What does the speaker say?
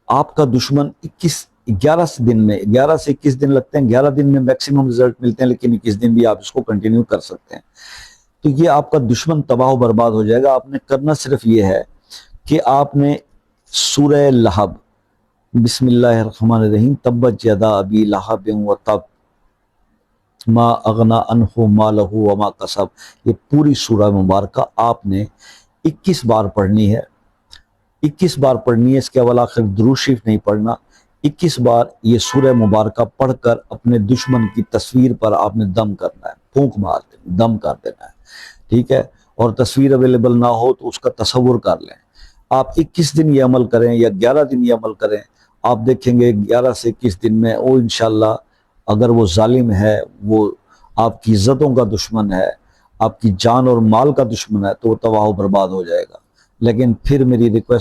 آپ کا دشمن 11 سے 21 دن لگتے ہیں، 11 دن میں میکسیمم رزلٹ ملتے ہیں، لیکن 21 دن بھی آپ اس کو کنٹینیو کر سکتے ہیں. تو یہ آپ کا دشمن تباہ و برباد ہو جائے گا. آپ نے کرنا صرف یہ ہے کہ آپ نے سورہ لہب، بسم اللہ الرحمن الرحیم، تبت یدا ابی لہب وتب ما اغنا عنہ مالہ وما کسب، یہ پوری سورہ مبارکہ آپ نے 21 بار پڑھنی ہے. 21 بار پڑھنی ہے، اس کے اول آخر درود شریف نہیں پڑھنا. 21 بار یہ سورہ مبارکہ پڑھ کر اپنے دشمن کی تصویر پر آپ نے دم کرنا ہے، پھونک مار دینا، دم کر دینا ہے، ٹھیک ہے. اور تصویر اویلیبل نہ ہو تو اس کا تصور کر لیں. آپ 21 دن یہ عمل کریں یا 11 دن یہ عمل کریں، آپ دیکھیں گے 11 سے 21 دن میں وہ انشاءاللہ، اگر وہ ظالم ہے، وہ آپ کی عزتوں کا دشمن ہے، آپ کی جان اور مال کا دشمن ہے، تو وہ تباہ و برباد ہو جائے گا. لیکن پھر میری ریکویسٹ